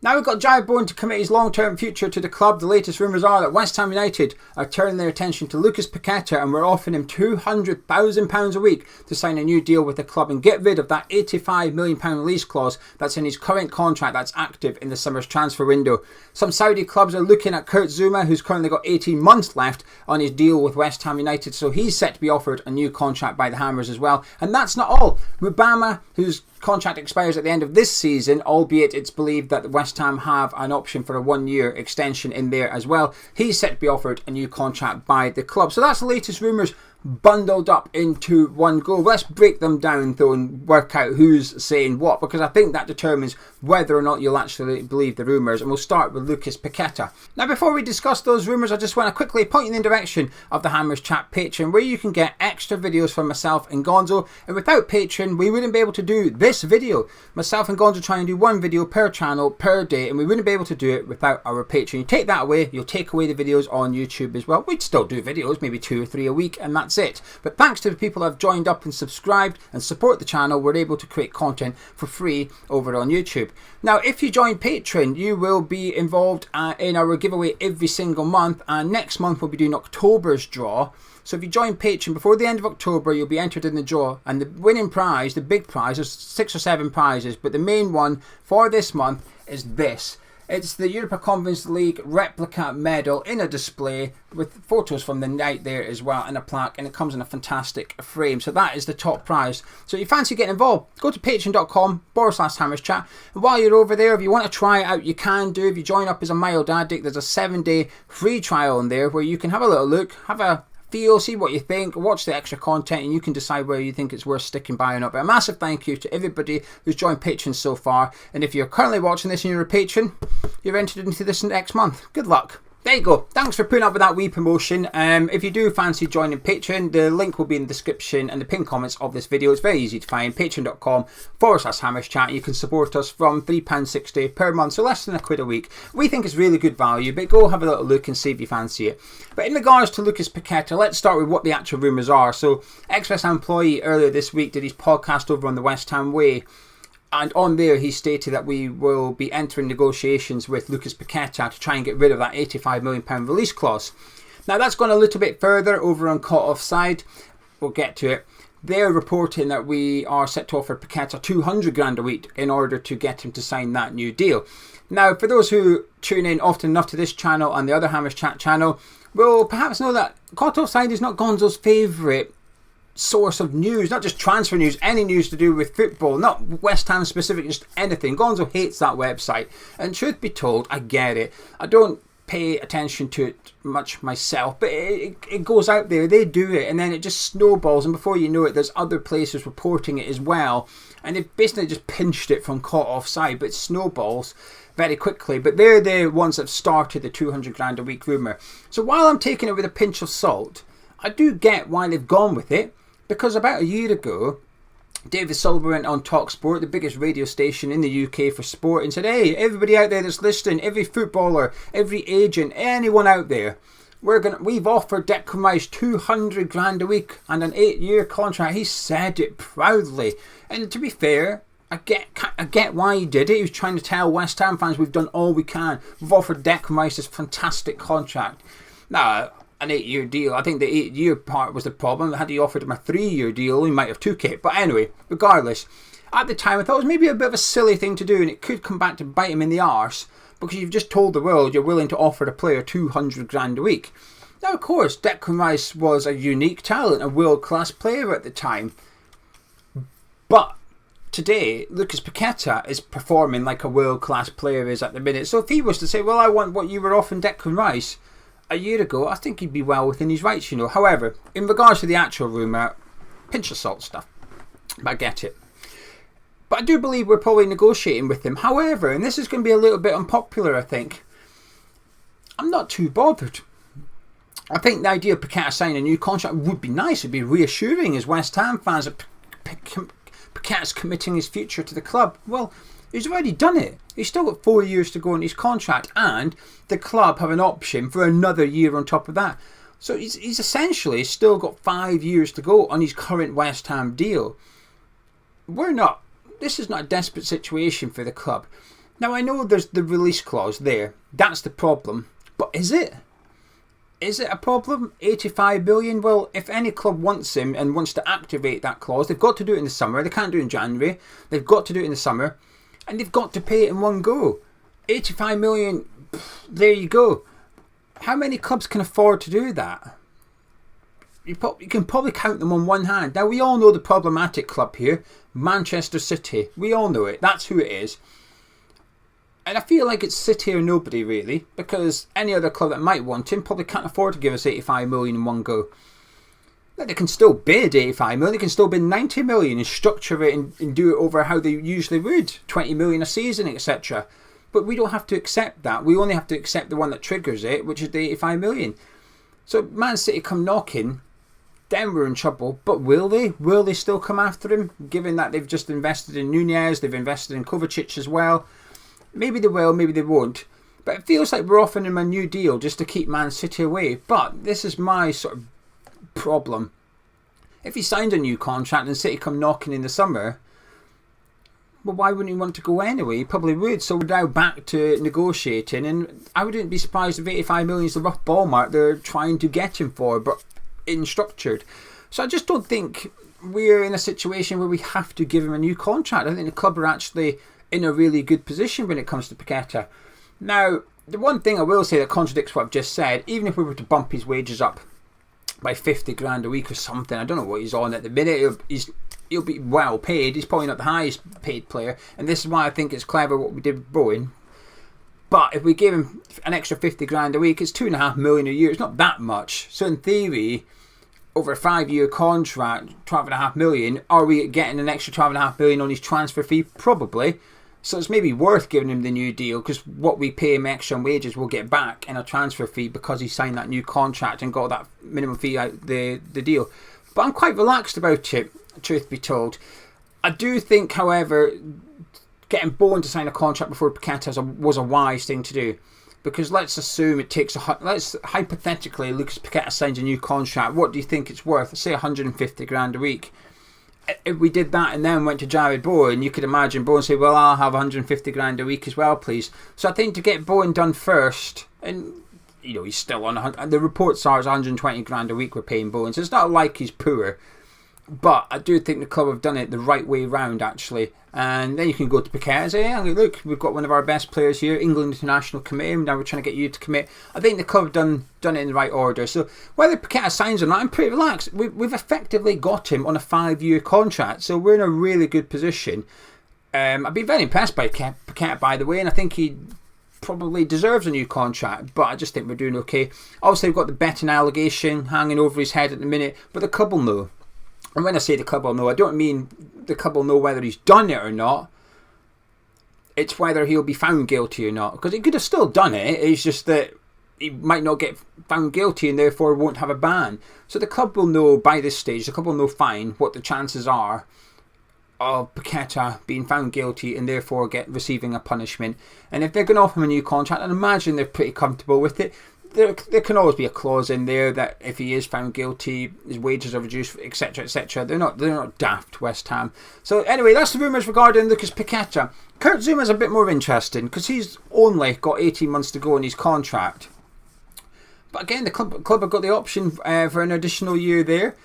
Now we've got Giles Bowen to commit his long-term future to the club. The latest rumours are that West Ham United are turning their attention to Lucas Paqueta and we're offering him £200,000 a week to sign a new deal with the club and get rid of that £85 million release clause that's in his current contract that's active in the summer's transfer window. Some Saudi clubs are looking at Kurt Zouma, who's currently got 18 months left on his deal with West Ham United, so he's set to be offered a new contract by the Hammers as well. And that's not all. Mubama, whose contract expires at the end of this season, albeit it's believed that West Ham have an option for a 1-year extension in there as well. He's set to be offered a new contract by the club. So that's the latest rumours bundled up into one go. Let's break them down though and work out who's saying what, because I think that determines whether or not you'll actually believe the rumours. And we'll start with Lucas Paqueta. Now before we discuss those rumours, I just want to quickly point you in the direction of the Hammers Chat Patreon, where you can get extra videos from myself and Gonzo. And without Patreon we wouldn't be able to do this video. Myself and Gonzo try and do one video per channel per day, and we wouldn't be able to do it without our Patreon. You take that away, you'll take away the videos on YouTube as well. We'd still do videos, maybe 2 or 3 a week, and that's it. But thanks to the people that have joined up and subscribed and support the channel, we're able to create content for free over on YouTube. Now if you join Patreon, you will be involved in our giveaway every single month, and next month we'll be doing October's draw. So if you join Patreon before the end of October, you'll be entered in the draw, and the winning prize, the big prize, there's 6 or 7 prizes, but the main one for this month is this. It's the Europa Conference League replica medal in a display with photos from the night there as well, and a plaque, and it comes in a fantastic frame. So that is the top prize. So if you fancy getting involved, go to patreon.com/hammerschat, and while you're over there, if you want to try it out, you can do. If you join up as a mild addict, there's a 7-day free trial in there where you can have a little look, have a feel, see what you think, watch the extra content, and you can decide whether you think it's worth sticking by or not. But a massive thank you to everybody who's joined Patreon so far, and if you're currently watching this and you're a patron, you're entered into this next month. Good luck. There you go. Thanks for putting up with that wee promotion. If you do fancy joining Patreon, the link will be in the description and the pinned comments of this video. It's very easy to find. Patreon.com/hammerschat. You can support us from £3.60 per month, so less than £1 a week. We think it's really good value, but go have a little look and see if you fancy it. But in regards to Lucas Paqueta, let's start with what the actual rumours are. So, ex-West Ham employee earlier this week did his podcast over on the West Ham Way. And on there he stated that we will be entering negotiations with Lucas Paqueta to try and get rid of that £85 million release clause. Now that's gone a little bit further over on Caught Offside. We'll get to it. They're reporting that we are set to offer Paqueta $200,000 a week in order to get him to sign that new deal. Now for those who tune in often enough to this channel and the other Hammers Chat channel, will perhaps know that Caught Offside is not Gonzo's favourite source of news, not just transfer news, any news to do with football, not West Ham specific, just anything. Gonzo hates that website, and truth be told, I get it. I don't pay attention to it much myself, but it goes out there, they do it, and then it just snowballs, and before you know it, there's other places reporting it as well, and they've basically just pinched it from Caught Offside, but it snowballs very quickly. But they're the ones that started the $200,000 a week rumour. So while I'm taking it with a pinch of salt, I do get why they've gone with it. Because about a year ago, David Silver went on TalkSport, the biggest radio station in the UK for sport, and said, hey, everybody out there that's listening, every footballer, every agent, anyone out there, we've offered Declan Rice $200,000 a week and an 8-year contract. He said it proudly. And to be fair, I get why he did it. He was trying to tell West Ham fans we've done all we can. We've offered Declan Rice this fantastic contract. Now, an 8-year deal. I think the 8-year part was the problem. Had he offered him a 3-year deal, he might have took it. But anyway, regardless, at the time I thought it was maybe a bit of a silly thing to do, and it could come back to bite him in the arse, because you've just told the world you're willing to offer a player $200,000 a week. Now, of course, Declan Rice was a unique talent, a world-class player at the time. But today, Lucas Paqueta is performing like a world-class player is at the minute. So if he was to say, well, I want what you were offering Declan Rice a year ago, I think he'd be well within his rights, you know. However, in regards to the actual rumour, pinch of salt stuff. But I get it. But I do believe we're probably negotiating with him. However, and this is going to be a little bit unpopular, I think, I'm not too bothered. I think the idea of Paqueta signing a new contract would be nice. It would be reassuring as West Ham fans that Paqueta's committing his future to the club. Well, he's already done it. He's still got 4 years to go on his contract, and the club have an option for another year on top of that. So he's essentially still got 5 years to go on his current West Ham deal. This is not a desperate situation for the club. Now I know there's the release clause there. That's the problem. But is it? Is it a problem? 85 million? Well, if any club wants him and wants to activate that clause, they've got to do it in the summer. They can't do it in January. They've got to do it in the summer. And they've got to pay it in one go. 85 million, there you go. How many clubs can afford to do that? You can probably count them on one hand. Now, we all know the problematic club here, Manchester City. We all know it. That's who it is. And I feel like it's City or nobody, really, because any other club that might want him probably can't afford to give us 85 million in one go. They can still bid 85 million, they can still bid 90 million and structure it and do it over how they usually would, 20 million a season, etc. But we don't have to accept that. We only have to accept the one that triggers it, which is the 85 million. So Man City come knocking, then we're in trouble. But will they? Will they still come after him, given that they've just invested in Nunez, they've invested in Kovacic as well? Maybe they will, maybe they won't. But it feels like we're offering him a new deal just to keep Man City away. But this is my sort of problem. If he signed a new contract and City come knocking in the summer, well, why wouldn't he want to go anyway? He probably would. So we're now back to negotiating. And I wouldn't be surprised if 85 million is the rough ball mark they're trying to get him for, but unstructured. So I just don't think we're in a situation where we have to give him a new contract. I think the club are actually in a really good position when it comes to Paqueta. Now, the one thing I will say that contradicts what I've just said, even if we were to bump his wages up by 50 grand a week or something, I don't know what he's on at the minute, he'll be well paid. He's probably not the highest paid player, and this is why I think it's clever what we did with Bowen. But if we give him an extra 50 grand a week, it's 2.5 million a year. It's not that much. So in theory, over a 5-year contract, 12.5 million, are we getting an extra 12.5 million on his transfer fee? Probably. So it's maybe worth giving him the new deal, because what we pay him extra on wages we'll get back in a transfer fee because he signed that new contract and got that minimum fee out the deal. But I'm quite relaxed about it, truth be told. I do think, however, getting Bowen to sign a contract before Paqueta was a wise thing to do. Because let's assume it takes hypothetically, Lucas Paqueta signs a new contract. What do you think it's worth? Say 150 grand a week. If we did that and then went to Jarrod Bowen, you could imagine Bowen say, well, I'll have 150 grand a week as well, please. So I think to get Bowen done first, and he's still on, the reports are it's 120 grand a week we're paying Bowen, so it's not like he's poor. But I do think the club have done it the right way round, actually. And then you can go to Paqueta and say, hey, look, we've got one of our best players here, England International Committee, now we're trying to get you to commit. I think the club have done it in the right order. So whether Paqueta signs or not, I'm pretty relaxed. We've effectively got him on a 5-year contract, so we're in a really good position. I've been very impressed by Paqueta, by the way, and I think he probably deserves a new contract, but I just think we're doing okay. Obviously, we've got the betting allegation hanging over his head at the minute, but the club will know. And when I say the club will know, I don't mean the club will know whether he's done it or not. It's whether he'll be found guilty or not. Because he could have still done it. It's just that he might not get found guilty and therefore won't have a ban. So the club will know by this stage, the club will know fine what the chances are of Paqueta being found guilty and therefore receiving a punishment. And if they're going to offer him a new contract, and imagine they're pretty comfortable with it, there can always be a clause in there that if he is found guilty, his wages are reduced, etc., etc. They're not daft, West Ham. So anyway, that's the rumours regarding Lucas Paqueta. Kurt Zouma's a bit more interesting because he's only got 18 months to go on his contract. But again, the club have got the option for an additional year there.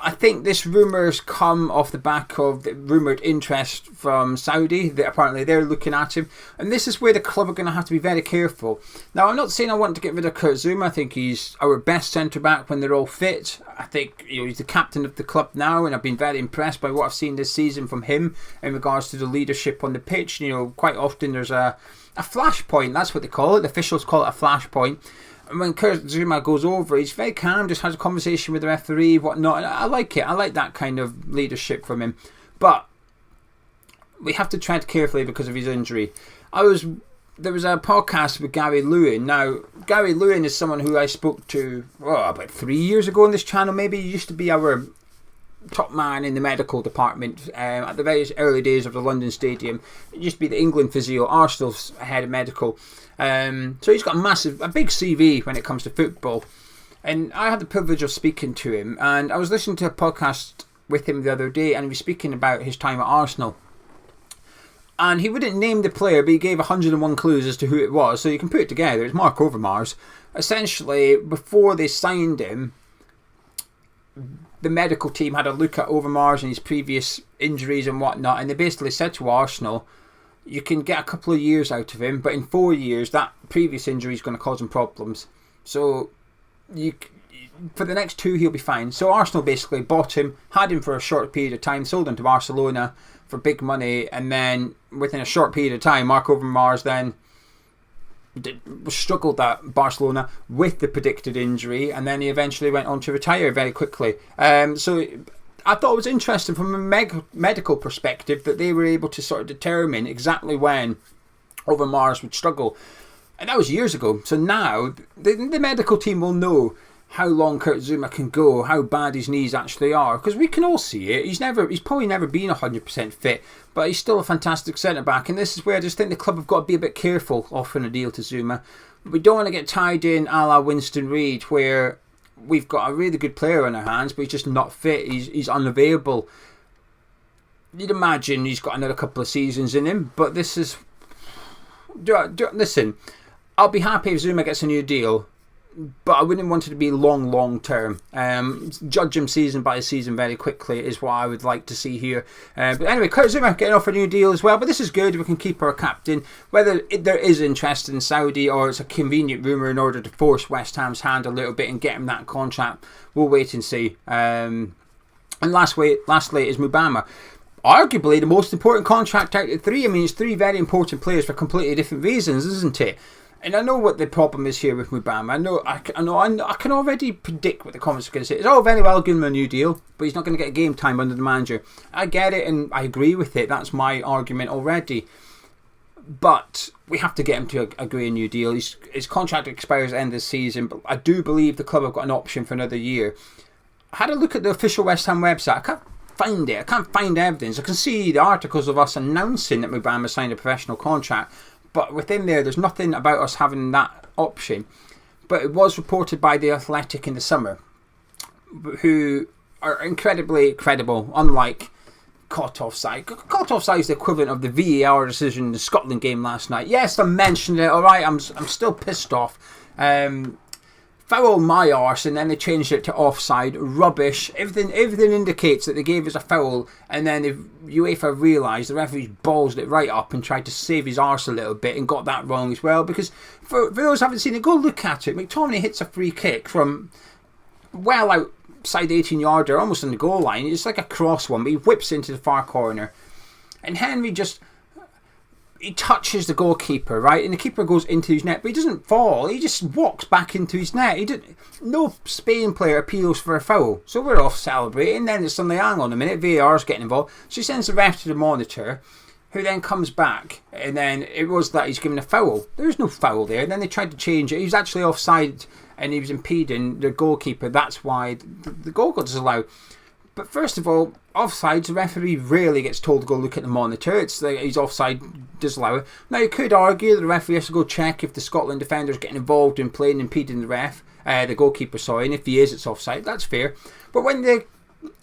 I think this rumours come off the back of the rumoured interest from Saudi. That apparently they're looking at him. And this is where the club are going to have to be very careful. Now, I'm not saying I want to get rid of Kurt Zouma. I think he's our best centre-back when they're all fit. I think he's the captain of the club now, and I've been very impressed by what I've seen this season from him in regards to the leadership on the pitch. Quite often there's a flashpoint. That's what they call it. The officials call it a flashpoint. And when Kurt Zouma goes over, he's very calm, just has a conversation with the referee, whatnot. And I like it. I like that kind of leadership from him. But we have to tread carefully because of his injury. There was a podcast with Gary Lewin. Now, Gary Lewin is someone who I spoke to about 3 years ago on this channel. Maybe he used to be our top man in the medical department at the very early days of the London Stadium. It used to be the England physio, Arsenal's head of medical. So he's got a big CV when it comes to football. And I had the privilege of speaking to him, and I was listening to a podcast with him the other day, and he was speaking about his time at Arsenal. And he wouldn't name the player, but he gave 101 clues as to who it was, so you can put it together. It's Mark Overmars. Essentially, before they signed him, the medical team had a look at Overmars and his previous injuries and whatnot, and they basically said to Arsenal, you can get a couple of years out of him, but in 4 years, that previous injury is going to cause him problems. So, for the next 2, he'll be fine. So Arsenal basically bought him, had him for a short period of time, sold him to Barcelona for big money, and then within a short period of time, Mark Overmars then struggled at Barcelona with the predicted injury, and then he eventually went on to retire very quickly. So I thought it was interesting from a medical perspective that they were able to sort of determine exactly when Overmars would struggle. And that was years ago. So now the medical team will know how long Kurt Zouma can go, how bad his knees actually are, because we can all see it. He's probably never been 100% fit, but he's still a fantastic centre-back, and this is where I just think the club have got to be a bit careful offering a deal to Zouma. We don't want to get tied in a la Winston Reid, where we've got a really good player on our hands, but he's just not fit, he's unavailable. You'd imagine he's got another couple of seasons in him, but this is... Listen, I'll be happy if Zouma gets a new deal, but I wouldn't want it to be long term. Judge him season by season very quickly is what I would like to see here. But anyway, Kurt Zouma getting off a new deal as well, but this is good. We can keep our captain. Whether there is interest in Saudi or it's a convenient rumour in order to force West Ham's hand a little bit and get him that contract, we'll wait and see. And lastly is Mubama. Arguably the most important contract out of the 3. I mean, it's 3 very important players for completely different reasons, isn't it? And I know what the problem is here with Mubama. I can already predict what the comments are going to say. It's all very well giving him a new deal, but he's not going to get game time under the manager. I get it and I agree with it. That's my argument already. But we have to get him to agree a new deal. His contract expires at the end of the season, but I do believe the club have got an option for another year. I had a look at the official West Ham website. I can't find it. I can't find evidence. I can see the articles of us announcing that Mubama signed a professional contract, but within there's nothing about us having that option. But it was reported by The Athletic in the summer, who are incredibly credible, unlike caught offside. Caught offside is the equivalent of the VAR decision in the Scotland game last night. Yes, I mentioned it, alright, I'm still pissed off. Foul my arse, and then they changed it to offside. Rubbish. Everything indicates that they gave us a foul, and then UEFA realised the referee ballsed it right up and tried to save his arse a little bit and got that wrong as well. Because for those who haven't seen it, go look at it. McTominay hits a free kick from well outside the 18-yarder, almost on the goal line. It's like a cross one, but he whips into the far corner. And Henry he touches the goalkeeper, right? And the keeper goes into his net, but he doesn't fall. He just walks back into his net. No Spain player appeals for a foul. So we're off celebrating. Then it's suddenly, hang on a minute, VAR's getting involved. So he sends the ref to the monitor, who then comes back. And then it was that he's given a foul. There's no foul there. And then they tried to change it. He was actually offside and he was impeding the goalkeeper. That's why the goal got disallowed. But first of all, offside, the referee rarely gets told to go look at the monitor. It's like he's offside, disallow it. Now, you could argue that the referee has to go check if the Scotland defender is getting involved in playing, impeding the goalkeeper, and if he is, it's offside. That's fair. But when the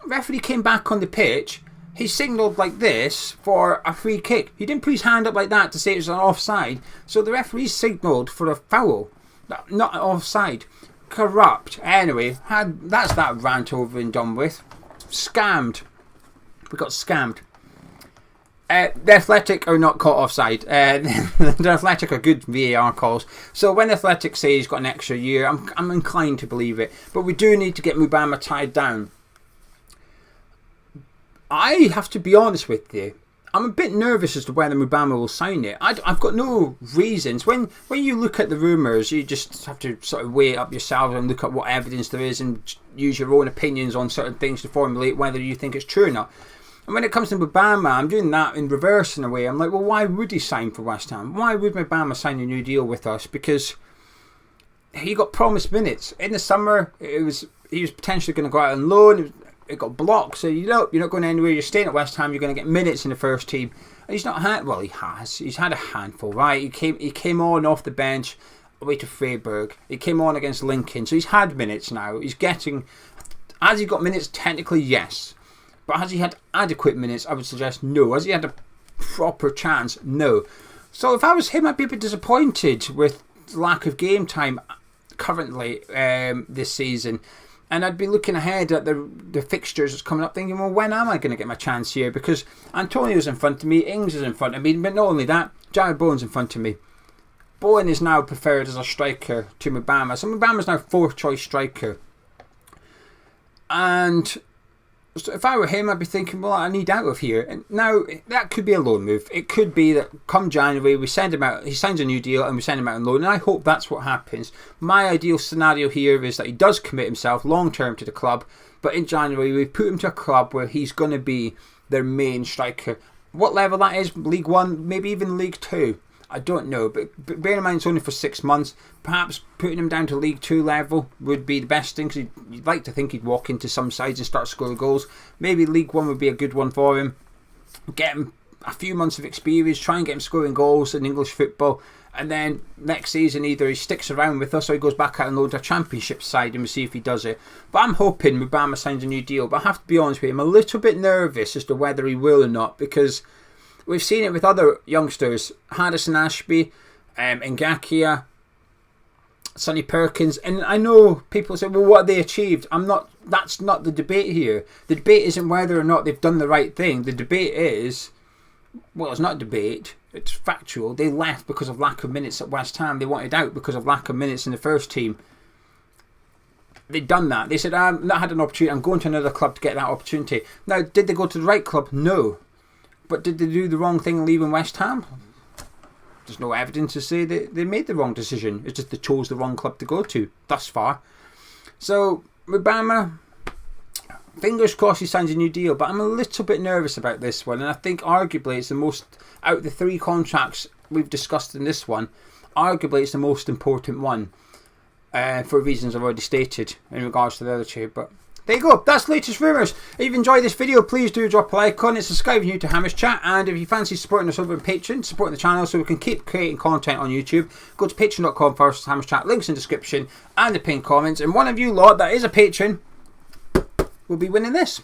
referee came back on the pitch, he signalled like this for a free kick. He didn't put his hand up like that to say it was an offside. So the referee signalled for a foul, not an offside. Corrupt. Anyway, that's that rant over and done with. Scammed. We got scammed. The Athletic are not caught offside. The Athletic are good VAR calls. So when the Athletic say he's got an extra year, I'm inclined to believe it. But we do need to get Mubama tied down. I have to be honest with you. I'm a bit nervous as to whether Mubama will sign it. I've got no reasons. When you look at the rumours, you just have to sort of weigh it up yourself and look at what evidence there is and use your own opinions on certain things to formulate whether you think it's true or not. And when it comes to Mubama, I'm doing that in reverse in a way. I'm like, well, why would he sign for West Ham? Why would Mubama sign a new deal with us? Because he got promised minutes. In the summer, he was potentially going to go out on loan. It got blocked, so you're not going anywhere. You're staying at West Ham. You're going to get minutes in the first team. And he's not had. Well, he has. He's had a handful, right? He came on off the bench away to Freiburg. He came on against Lincoln, so he's had minutes now. He's getting. Has he got minutes? Technically, yes. But has he had adequate minutes? I would suggest no. Has he had proper chance? No. So if I was him, I'd be a bit disappointed with lack of game time currently this season. And I'd be looking ahead at the fixtures that's coming up thinking, well, when am I going to get my chance here? Because Antonio's in front of me, Ings is in front of me, but not only that, Jarrod Bowen's in front of me. Bowen is now preferred as a striker to Mbama. So Mbama's now 4th choice striker. And so if I were him, I'd be thinking, well, I need out of here. And now, that could be a loan move. It could be that come January, we send him out, he signs a new deal and we send him out on loan. And I hope that's what happens. My ideal scenario here is that he does commit himself long term to the club. But in January, we put him to a club where he's going to be their main striker. What level that is, League 1, maybe even League 2. I don't know, but bear in mind it's only for 6 months. Perhaps putting him down to League 2 level would be the best thing, because you'd like to think he'd walk into some sides and start scoring goals. Maybe League 1 would be a good one for him. Get him a few months of experience, try and get him scoring goals in English football, and then next season either he sticks around with us or he goes back out and load a Championship side and we'll see if he does it. But I'm hoping Mbama signs a new deal, but I have to be honest with you, I'm a little bit nervous as to whether he will or not, because we've seen it with other youngsters, Haddison Ashby, Ngakia, Sonny Perkins, and I know people say, well, what have they achieved? That's not the debate here. The debate isn't whether or not they've done the right thing. The debate is, well, it's not a debate, it's factual. They left because of lack of minutes at West Ham. They wanted out because of lack of minutes in the first team. They'd done that. They said, I've not had an opportunity, I'm going to another club to get that opportunity. Now, did they go to the right club? No. But did they do the wrong thing leaving West Ham? There's no evidence to say that they made the wrong decision. It's just they chose the wrong club to go to thus far. So, Mbama, fingers crossed he signs a new deal. But I'm a little bit nervous about this one. And I think arguably it's the most, out of the 3 contracts we've discussed in this one, arguably it's the most important one. For reasons I've already stated in regards to the other 2. But there you go, that's the latest rumours. If you've enjoyed this video, please do drop a like on it, subscribe if you're new to Hamish Chat, and if you fancy supporting us over on Patreon, supporting the channel so we can keep creating content on YouTube, go to patreon.com/Hamish Chat, links in the description and the pinned comments, and one of you lot that is a patron will be winning this.